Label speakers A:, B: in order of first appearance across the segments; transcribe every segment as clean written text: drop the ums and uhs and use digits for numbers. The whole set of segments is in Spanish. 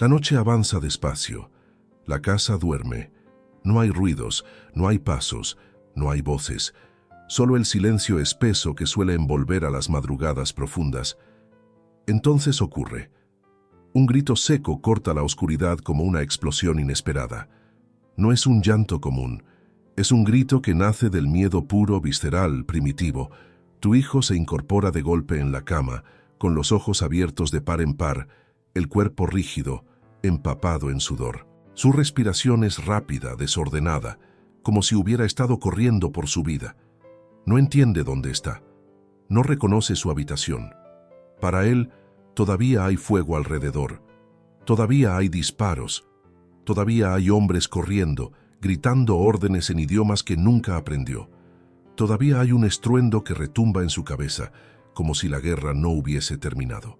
A: La noche avanza despacio. La casa duerme. No hay ruidos, no hay pasos, no hay voces. Solo el silencio espeso que suele envolver a las madrugadas profundas. Entonces ocurre. Un grito seco corta la oscuridad como una explosión inesperada. No es un llanto común. Es un grito que nace del miedo puro, visceral, primitivo. Tu hijo se incorpora de golpe en la cama, con los ojos abiertos de par en par, el cuerpo rígido, empapado en sudor. Su respiración es rápida, desordenada, como si hubiera estado corriendo por su vida. No entiende dónde está. No reconoce su habitación. Para él, todavía hay fuego alrededor. Todavía hay disparos. Todavía hay hombres corriendo, gritando órdenes en idiomas que nunca aprendió. Todavía hay un estruendo que retumba en su cabeza, como si la guerra no hubiese terminado.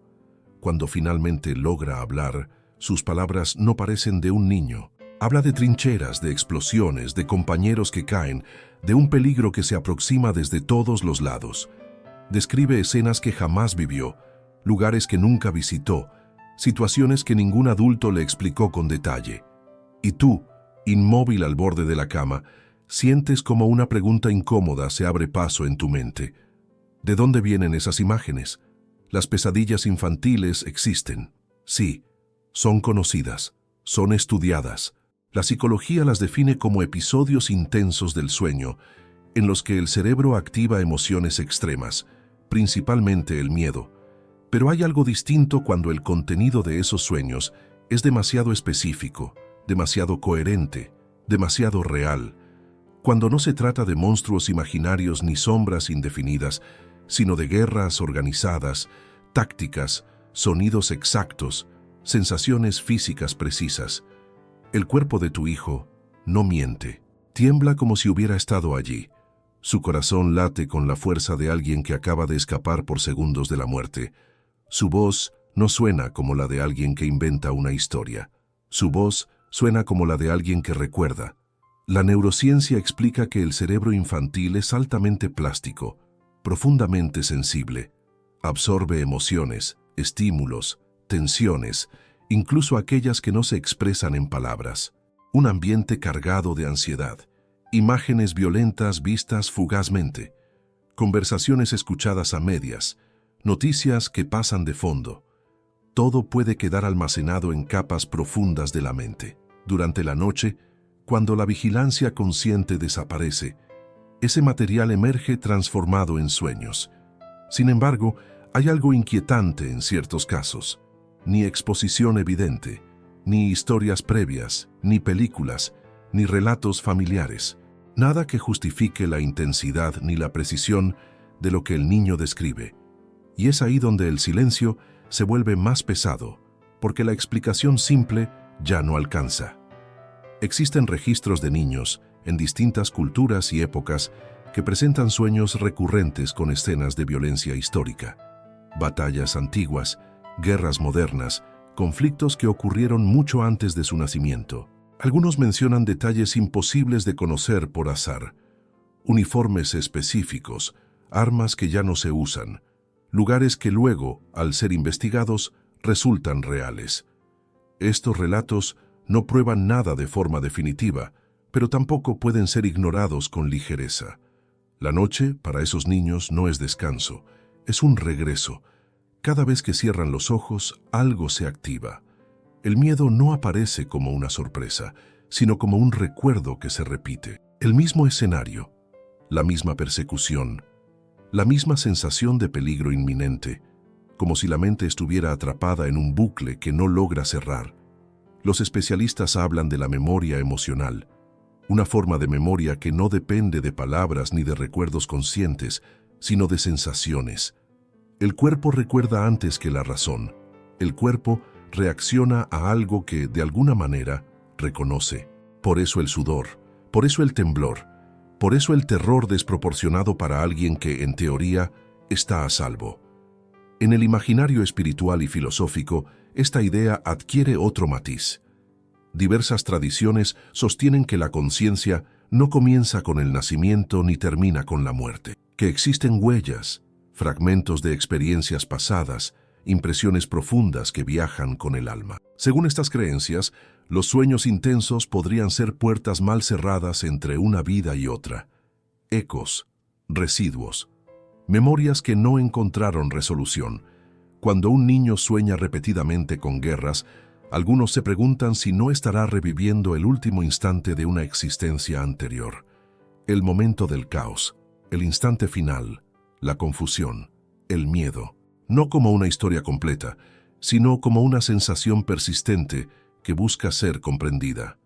A: Cuando finalmente logra hablar, sus palabras no parecen de un niño. Habla de trincheras, de explosiones, de compañeros que caen, de un peligro que se aproxima desde todos los lados. Describe escenas que jamás vivió, lugares que nunca visitó, situaciones que ningún adulto le explicó con detalle. Y tú, inmóvil al borde de la cama, sientes como una pregunta incómoda se abre paso en tu mente. ¿De dónde vienen esas imágenes? Las pesadillas infantiles existen. Sí, son conocidas, son estudiadas. La psicología las define como episodios intensos del sueño, en los que el cerebro activa emociones extremas, principalmente el miedo. Pero hay algo distinto cuando el contenido de esos sueños es demasiado específico, demasiado coherente, demasiado real. Cuando no se trata de monstruos imaginarios ni sombras indefinidas, sino de guerras organizadas, tácticas, sonidos exactos, sensaciones físicas precisas. El cuerpo de tu hijo no miente. Tiembla como si hubiera estado allí. Su corazón late con la fuerza de alguien que acaba de escapar por segundos de la muerte. Su voz no suena como la de alguien que inventa una historia. Su voz suena como la de alguien que recuerda. La neurociencia explica que el cerebro infantil es altamente plástico, profundamente sensible. Absorbe emociones, estímulos, tensiones, incluso aquellas que no se expresan en palabras. Un ambiente cargado de ansiedad, imágenes violentas vistas fugazmente, conversaciones escuchadas a medias, noticias que pasan de fondo. Todo puede quedar almacenado en capas profundas de la mente. Durante la noche, cuando la vigilancia consciente desaparece, ese material emerge transformado en sueños. Sin embargo, hay algo inquietante en ciertos casos. Ni exposición evidente, ni historias previas, ni películas, ni relatos familiares. Nada que justifique la intensidad ni la precisión de lo que el niño describe. Y es ahí donde el silencio se vuelve más pesado, porque la explicación simple ya no alcanza. Existen registros de niños en distintas culturas y épocas que presentan sueños recurrentes con escenas de violencia histórica, batallas antiguas, guerras modernas, conflictos que ocurrieron mucho antes de su nacimiento. Algunos mencionan detalles imposibles de conocer por azar, uniformes específicos, armas que ya no se usan, lugares que luego, al ser investigados, resultan reales. Estos relatos no prueban nada de forma definitiva, pero tampoco pueden ser ignorados con ligereza. La noche, para esos niños, no es descanso, es un regreso. Cada vez que cierran los ojos, algo se activa. El miedo no aparece como una sorpresa, sino como un recuerdo que se repite. El mismo escenario, la misma persecución, la misma sensación de peligro inminente, como si la mente estuviera atrapada en un bucle que no logra cerrar. Los especialistas hablan de la memoria emocional, una forma de memoria que no depende de palabras ni de recuerdos conscientes, sino de sensaciones. El cuerpo recuerda antes que la razón. El cuerpo reacciona a algo que, de alguna manera, reconoce. Por eso el sudor, por eso el temblor, por eso el terror desproporcionado para alguien que, en teoría, está a salvo. En el imaginario espiritual y filosófico, esta idea adquiere otro matiz. Diversas tradiciones sostienen que la conciencia no comienza con el nacimiento ni termina con la muerte, que existen huellas, fragmentos de experiencias pasadas impresiones profundas que viajan con el alma. Según estas creencias, los sueños intensos podrían ser puertas mal cerradas entre una vida y otra. Ecos, residuos, memorias que no encontraron resolución. Cuando un niño sueña repetidamente con guerras, algunos se preguntan si no estará reviviendo el último instante de una existencia anterior. El momento del caos, el instante final, la confusión, el miedo. No como una historia completa, sino como una sensación persistente que busca ser comprendida.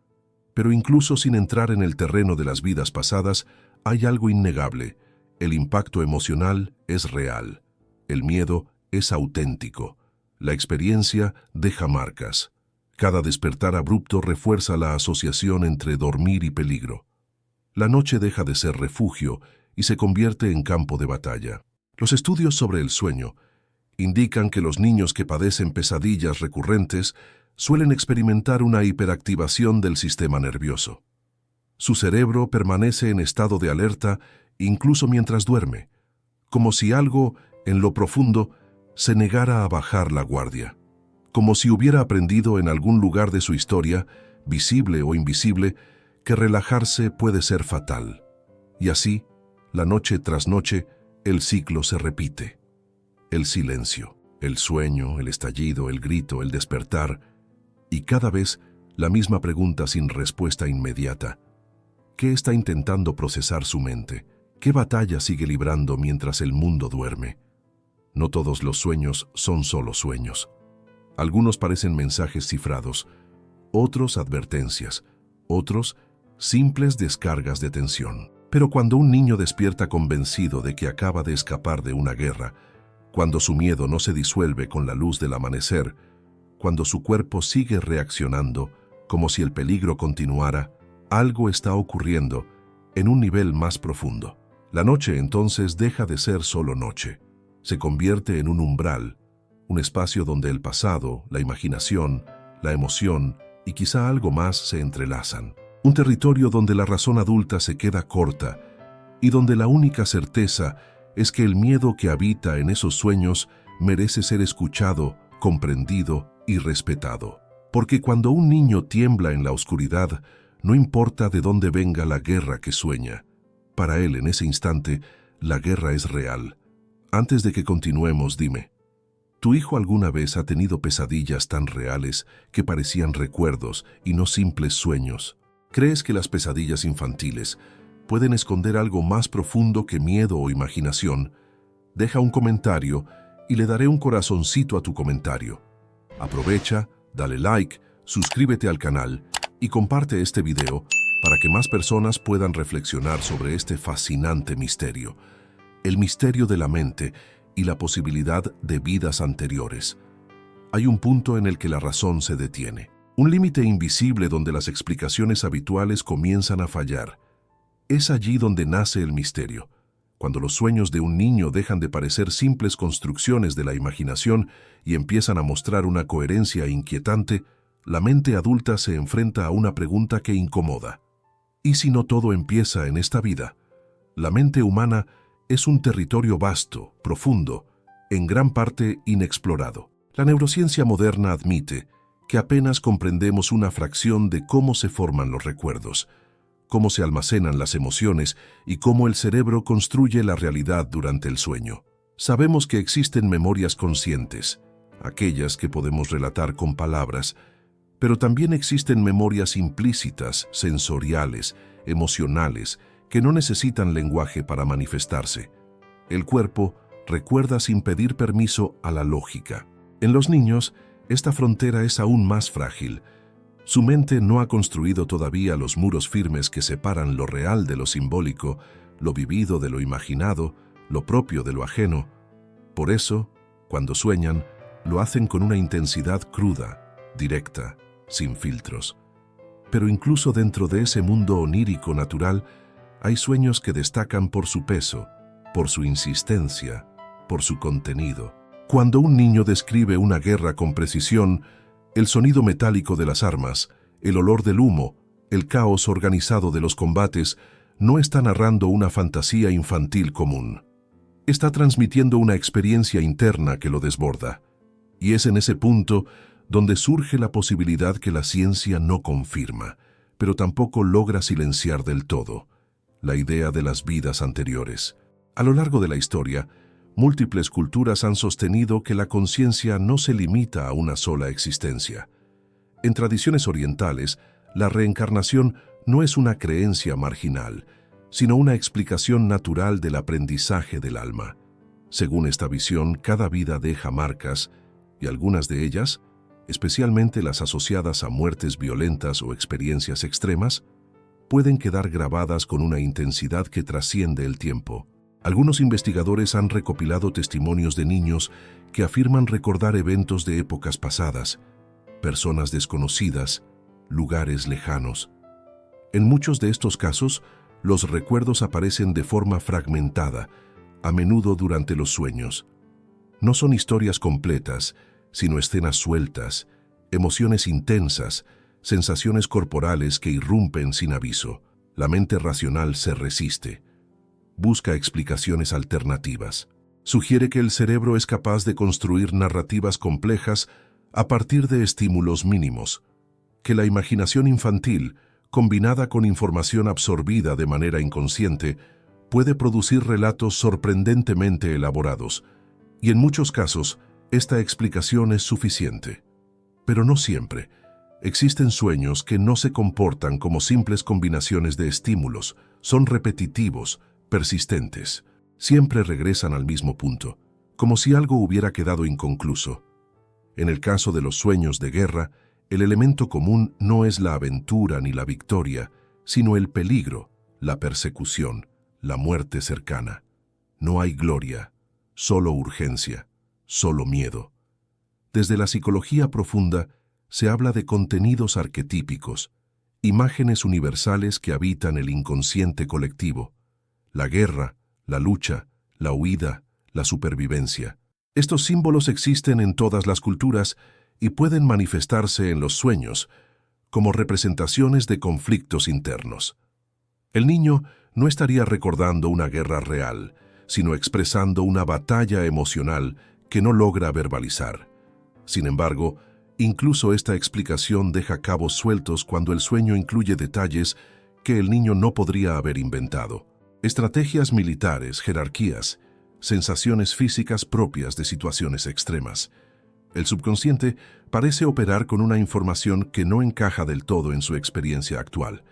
A: Pero incluso sin entrar en el terreno de las vidas pasadas, hay algo innegable. El impacto emocional es real. El miedo es auténtico. La experiencia deja marcas. Cada despertar abrupto refuerza la asociación entre dormir y peligro. La noche deja de ser refugio y se convierte en campo de batalla. Los estudios sobre el sueño indican que los niños que padecen pesadillas recurrentes suelen experimentar una hiperactivación del sistema nervioso. Su cerebro permanece en estado de alerta incluso mientras duerme, como si algo, en lo profundo, se negara a bajar la guardia. Como si hubiera aprendido en algún lugar de su historia, visible o invisible, que relajarse puede ser fatal. Y así, la noche tras noche, el ciclo se repite. El silencio, el sueño, el estallido, el grito, el despertar, y cada vez la misma pregunta sin respuesta inmediata. ¿Qué está intentando procesar su mente? ¿Qué batalla sigue librando mientras el mundo duerme? No todos los sueños son solo sueños. Algunos parecen mensajes cifrados, otros advertencias, otros simples descargas de tensión. Pero cuando un niño despierta convencido de que acaba de escapar de una guerra, cuando su miedo no se disuelve con la luz del amanecer, cuando su cuerpo sigue reaccionando como si el peligro continuara, algo está ocurriendo en un nivel más profundo. La noche entonces deja de ser solo noche. Se convierte en un umbral, un espacio donde el pasado, la imaginación, la emoción y quizá algo más se entrelazan. Un territorio donde la razón adulta se queda corta y donde la única certeza es que el miedo que habita en esos sueños merece ser escuchado, comprendido y respetado. Porque cuando un niño tiembla en la oscuridad, no importa de dónde venga la guerra que sueña. Para él, en ese instante, la guerra es real. Antes de que continuemos, dime, ¿tu hijo alguna vez ha tenido pesadillas tan reales que parecían recuerdos y no simples sueños? ¿Crees que las pesadillas infantiles pueden esconder algo más profundo que miedo o imaginación? Deja un comentario y le daré un corazoncito a tu comentario. Aprovecha, dale like, suscríbete al canal y comparte este video para que más personas puedan reflexionar sobre este fascinante misterio, el misterio de la mente y la posibilidad de vidas anteriores. Hay un punto en el que la razón se detiene, un límite invisible donde las explicaciones habituales comienzan a fallar. Es allí donde nace el misterio, cuando los sueños de un niño dejan de parecer simples construcciones de la imaginación y empiezan a mostrar una coherencia inquietante. La mente adulta se enfrenta a una pregunta que incomoda. ¿Y si no todo empieza en esta vida? La mente humana es un territorio vasto, profundo, en gran parte inexplorado. La neurociencia moderna admite que apenas comprendemos una fracción de cómo se forman los recuerdos, cómo se almacenan las emociones y cómo el cerebro construye la realidad durante el sueño. Sabemos que existen memorias conscientes, aquellas que podemos relatar con palabras, pero también existen memorias implícitas, sensoriales, emocionales, que no necesitan lenguaje para manifestarse. El cuerpo recuerda sin pedir permiso a la lógica. En los niños, esta frontera es aún más frágil. Su mente no ha construido todavía los muros firmes que separan lo real de lo simbólico, lo vivido de lo imaginado, lo propio de lo ajeno. Por eso, cuando sueñan, lo hacen con una intensidad cruda, directa, sin filtros. Pero incluso dentro de ese mundo onírico natural, hay sueños que destacan por su peso, por su insistencia, por su contenido. Cuando un niño describe una guerra con precisión, el sonido metálico de las armas, el olor del humo, el caos organizado de los combates, no está narrando una fantasía infantil común. Está transmitiendo una experiencia interna que lo desborda. Y es en ese punto donde surge la posibilidad que la ciencia no confirma, pero tampoco logra silenciar del todo: la idea de las vidas anteriores. A lo largo de la historia, múltiples culturas han sostenido que la conciencia no se limita a una sola existencia. En tradiciones orientales, la reencarnación no es una creencia marginal, sino una explicación natural del aprendizaje del alma. Según esta visión, cada vida deja marcas, y algunas de ellas, especialmente las asociadas a muertes violentas o experiencias extremas, pueden quedar grabadas con una intensidad que trasciende el tiempo. Algunos investigadores han recopilado testimonios de niños que afirman recordar eventos de épocas pasadas, personas desconocidas, lugares lejanos. En muchos de estos casos, los recuerdos aparecen de forma fragmentada, a menudo durante los sueños. No son historias completas, sino escenas sueltas, emociones intensas, sensaciones corporales que irrumpen sin aviso. La mente racional se resiste. Busca explicaciones alternativas. Sugiere que el cerebro es capaz de construir narrativas complejas a partir de estímulos mínimos, que la imaginación infantil, combinada con información absorbida de manera inconsciente, puede producir relatos sorprendentemente elaborados, y en muchos casos, esta explicación es suficiente. Pero no siempre. Existen sueños que no se comportan como simples combinaciones de estímulos, son repetitivos, persistentes. Siempre regresan al mismo punto, como si algo hubiera quedado inconcluso. En el caso de los sueños de guerra, el elemento común no es la aventura ni la victoria, sino el peligro, la persecución, la muerte cercana. No hay gloria, solo urgencia, solo miedo. Desde la psicología profunda se habla de contenidos arquetípicos, imágenes universales que habitan el inconsciente colectivo: la guerra, la lucha, la huida, la supervivencia. Estos símbolos existen en todas las culturas y pueden manifestarse en los sueños como representaciones de conflictos internos. El niño no estaría recordando una guerra real, sino expresando una batalla emocional que no logra verbalizar. Sin embargo, incluso esta explicación deja cabos sueltos cuando el sueño incluye detalles que el niño no podría haber inventado. Estrategias militares, jerarquías, sensaciones físicas propias de situaciones extremas. El subconsciente parece operar con una información que no encaja del todo en su experiencia actual.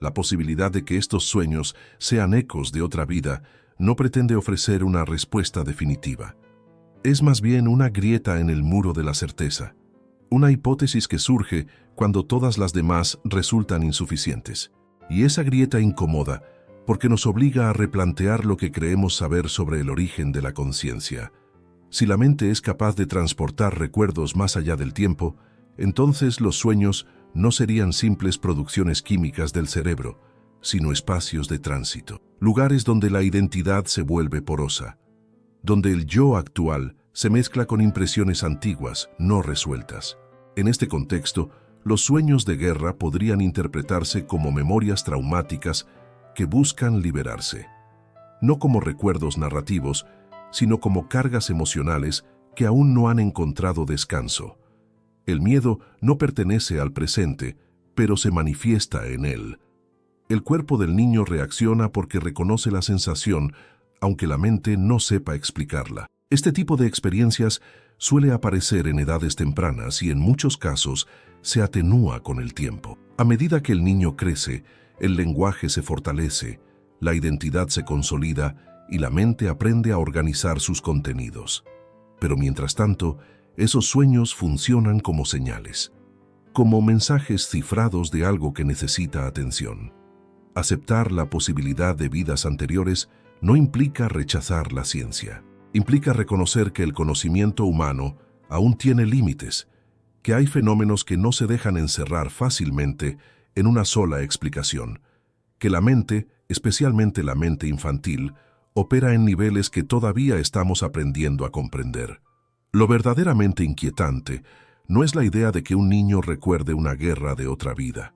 A: La posibilidad de que estos sueños sean ecos de otra vida no pretende ofrecer una respuesta definitiva. Es más bien una grieta en el muro de la certeza, una hipótesis que surge cuando todas las demás resultan insuficientes. Y esa grieta incomoda porque nos obliga a replantear lo que creemos saber sobre el origen de la conciencia. Si la mente es capaz de transportar recuerdos más allá del tiempo, entonces los sueños no serían simples producciones químicas del cerebro, sino espacios de tránsito, lugares donde la identidad se vuelve porosa, donde el yo actual se mezcla con impresiones antiguas, no resueltas. En este contexto, los sueños de guerra podrían interpretarse como memorias traumáticas que buscan liberarse, no como recuerdos narrativos, sino como cargas emocionales que aún no han encontrado descanso. El miedo no pertenece al presente, pero se manifiesta en él. El cuerpo del niño reacciona porque reconoce la sensación, aunque la mente no sepa explicarla. Este tipo de experiencias suele aparecer en edades tempranas y en muchos casos se atenúa con el tiempo. A medida que el niño crece, el lenguaje se fortalece, la identidad se consolida y la mente aprende a organizar sus contenidos. Pero mientras tanto, esos sueños funcionan como señales, como mensajes cifrados de algo que necesita atención. Aceptar la posibilidad de vidas anteriores no implica rechazar la ciencia. Implica reconocer que el conocimiento humano aún tiene límites, que hay fenómenos que no se dejan encerrar fácilmente en una sola explicación, que la mente, especialmente la mente infantil, opera en niveles que todavía estamos aprendiendo a comprender. Lo verdaderamente inquietante no es la idea de que un niño recuerde una guerra de otra vida.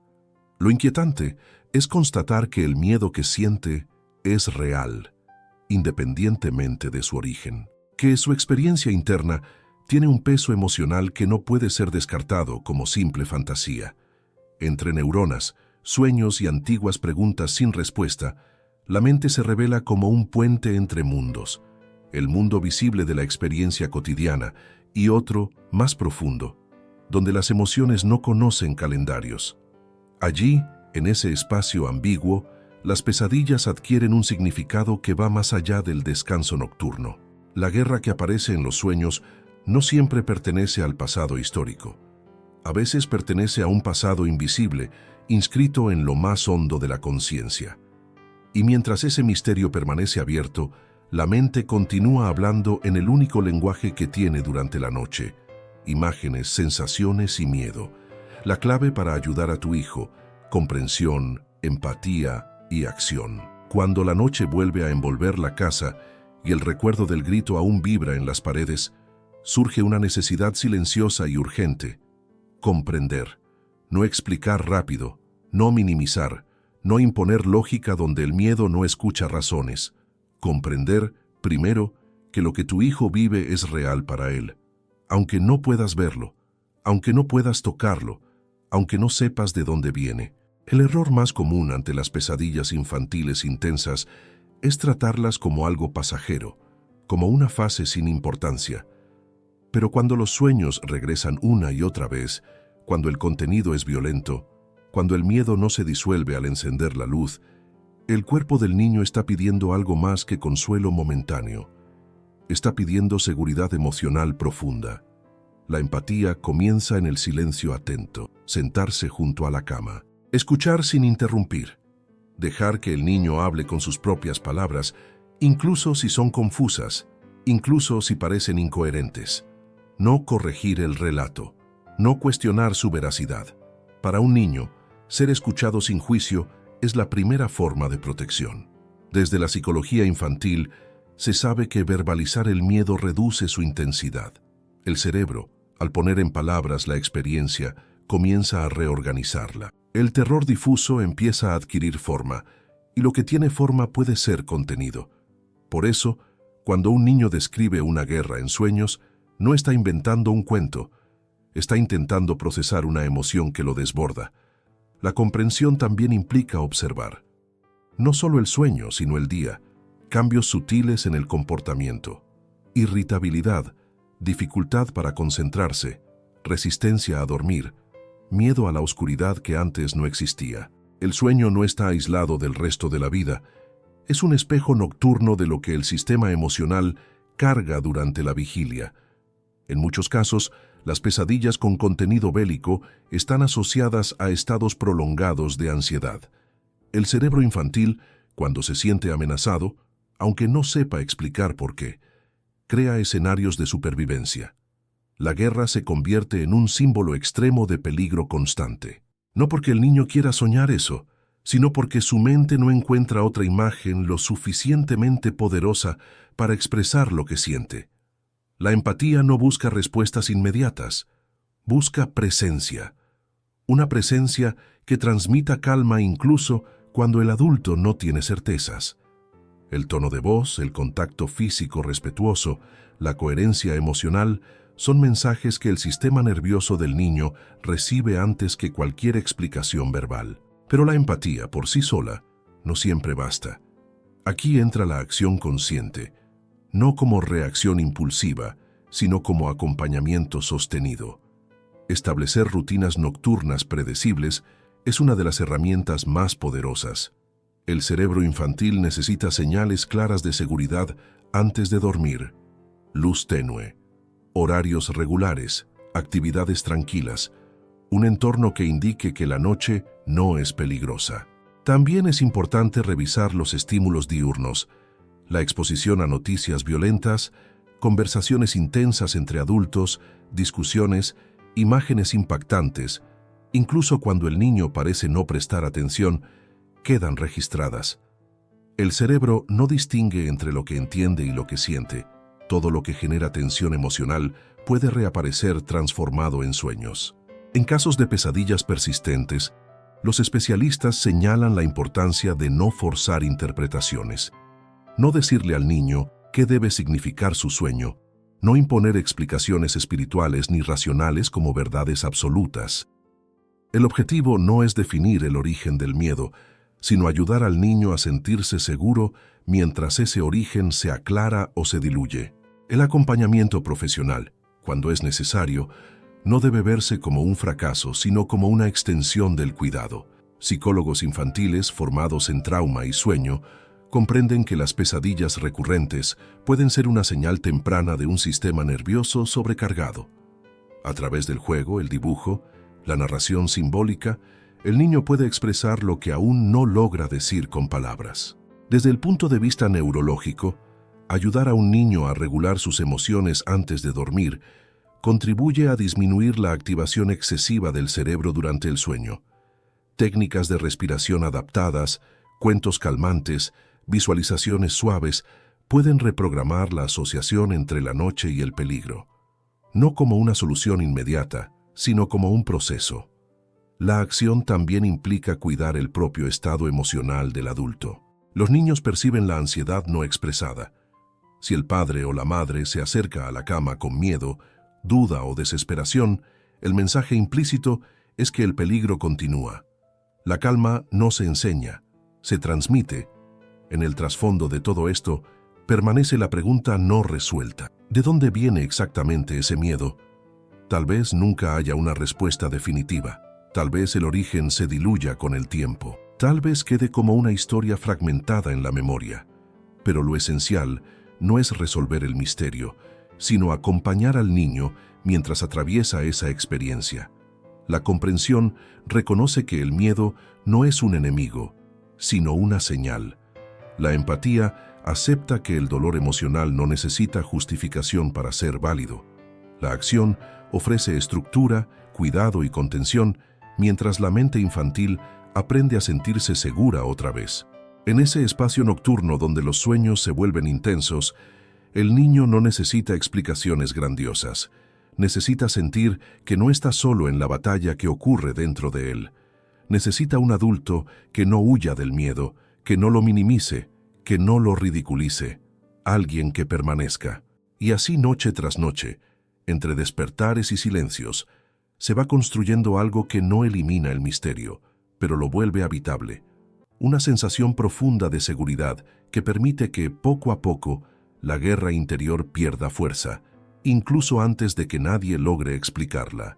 A: Lo inquietante es constatar que el miedo que siente es real, independientemente de su origen, que su experiencia interna tiene un peso emocional que no puede ser descartado como simple fantasía. Entre neuronas, sueños y antiguas preguntas sin respuesta, la mente se revela como un puente entre mundos, el mundo visible de la experiencia cotidiana y otro, más profundo, donde las emociones no conocen calendarios. Allí, en ese espacio ambiguo, las pesadillas adquieren un significado que va más allá del descanso nocturno. La guerra que aparece en los sueños no siempre pertenece al pasado histórico. A veces pertenece a un pasado invisible, inscrito en lo más hondo de la conciencia. Y mientras ese misterio permanece abierto, la mente continúa hablando en el único lenguaje que tiene durante la noche: imágenes, sensaciones y miedo. La clave para ayudar a tu hijo: comprensión, empatía y acción. Cuando la noche vuelve a envolver la casa y el recuerdo del grito aún vibra en las paredes, surge una necesidad silenciosa y urgente: comprender. No explicar rápido, no minimizar, no imponer lógica donde el miedo no escucha razones. Comprender, primero, que lo que tu hijo vive es real para él, aunque no puedas verlo, aunque no puedas tocarlo, aunque no sepas de dónde viene. El error más común ante las pesadillas infantiles intensas es tratarlas como algo pasajero, como una fase sin importancia. Pero cuando los sueños regresan una y otra vez, cuando el contenido es violento, cuando el miedo no se disuelve al encender la luz, el cuerpo del niño está pidiendo algo más que consuelo momentáneo. Está pidiendo seguridad emocional profunda. La empatía comienza en el silencio atento, sentarse junto a la cama, escuchar sin interrumpir, dejar que el niño hable con sus propias palabras, incluso si son confusas, incluso si parecen incoherentes. No corregir el relato, no cuestionar su veracidad. Para un niño, ser escuchado sin juicio es la primera forma de protección. Desde la psicología infantil, se sabe que verbalizar el miedo reduce su intensidad. El cerebro, al poner en palabras la experiencia, comienza a reorganizarla. El terror difuso empieza a adquirir forma, y lo que tiene forma puede ser contenido. Por eso, cuando un niño describe una guerra en sueños, no está inventando un cuento, está intentando procesar una emoción que lo desborda. La comprensión también implica observar. No solo el sueño, sino el día, cambios sutiles en el comportamiento, irritabilidad, dificultad para concentrarse, resistencia a dormir, miedo a la oscuridad que antes no existía. El sueño no está aislado del resto de la vida, es un espejo nocturno de lo que el sistema emocional carga durante la vigilia. En muchos casos, las pesadillas con contenido bélico están asociadas a estados prolongados de ansiedad. El cerebro infantil, cuando se siente amenazado, aunque no sepa explicar por qué, crea escenarios de supervivencia. La guerra se convierte en un símbolo extremo de peligro constante. No porque el niño quiera soñar eso, sino porque su mente no encuentra otra imagen lo suficientemente poderosa para expresar lo que siente. La empatía no busca respuestas inmediatas, busca presencia. Una presencia que transmita calma incluso cuando el adulto no tiene certezas. El tono de voz, el contacto físico respetuoso, la coherencia emocional son mensajes que el sistema nervioso del niño recibe antes que cualquier explicación verbal. Pero la empatía por sí sola no siempre basta. Aquí entra la acción consciente, no como reacción impulsiva, sino como acompañamiento sostenido. Establecer rutinas nocturnas predecibles es una de las herramientas más poderosas. El cerebro infantil necesita señales claras de seguridad antes de dormir: luz tenue, horarios regulares, actividades tranquilas, un entorno que indique que la noche no es peligrosa. También es importante revisar los estímulos diurnos, la exposición a noticias violentas, conversaciones intensas entre adultos, discusiones, imágenes impactantes, incluso cuando el niño parece no prestar atención, quedan registradas. El cerebro no distingue entre lo que entiende y lo que siente. Todo lo que genera tensión emocional puede reaparecer transformado en sueños. En casos de pesadillas persistentes, los especialistas señalan la importancia de no forzar interpretaciones. No decirle al niño qué debe significar su sueño, no imponer explicaciones espirituales ni racionales como verdades absolutas. El objetivo no es definir el origen del miedo, sino ayudar al niño a sentirse seguro mientras ese origen se aclara o se diluye. El acompañamiento profesional, cuando es necesario, no debe verse como un fracaso, sino como una extensión del cuidado. Psicólogos infantiles formados en trauma y sueño comprenden que las pesadillas recurrentes pueden ser una señal temprana de un sistema nervioso sobrecargado. A través del juego, el dibujo, la narración simbólica, el niño puede expresar lo que aún no logra decir con palabras. Desde el punto de vista neurológico, ayudar a un niño a regular sus emociones antes de dormir contribuye a disminuir la activación excesiva del cerebro durante el sueño. Técnicas de respiración adaptadas, cuentos calmantes, visualizaciones suaves pueden reprogramar la asociación entre la noche y el peligro, no como una solución inmediata, sino como un proceso. La acción también implica cuidar el propio estado emocional del adulto. Los niños perciben la ansiedad no expresada. Si el padre o la madre se acerca a la cama con miedo, duda o desesperación, el mensaje implícito es que el peligro continúa. La calma no se enseña, se transmite. En el trasfondo de todo esto, permanece la pregunta no resuelta. ¿De dónde viene exactamente ese miedo? Tal vez nunca haya una respuesta definitiva. Tal vez el origen se diluya con el tiempo. Tal vez quede como una historia fragmentada en la memoria. Pero lo esencial no es resolver el misterio, sino acompañar al niño mientras atraviesa esa experiencia. La comprensión reconoce que el miedo no es un enemigo, sino una señal. La empatía acepta que el dolor emocional no necesita justificación para ser válido. La acción ofrece estructura, cuidado y contención, mientras la mente infantil aprende a sentirse segura otra vez. En ese espacio nocturno donde los sueños se vuelven intensos, el niño no necesita explicaciones grandiosas. Necesita sentir que no está solo en la batalla que ocurre dentro de él. Necesita un adulto que no huya del miedo, que no lo minimice, que no lo ridiculice. Alguien que permanezca. Y así noche tras noche, entre despertares y silencios, se va construyendo algo que no elimina el misterio, pero lo vuelve habitable. Una sensación profunda de seguridad que permite que, poco a poco, la guerra interior pierda fuerza, incluso antes de que nadie logre explicarla.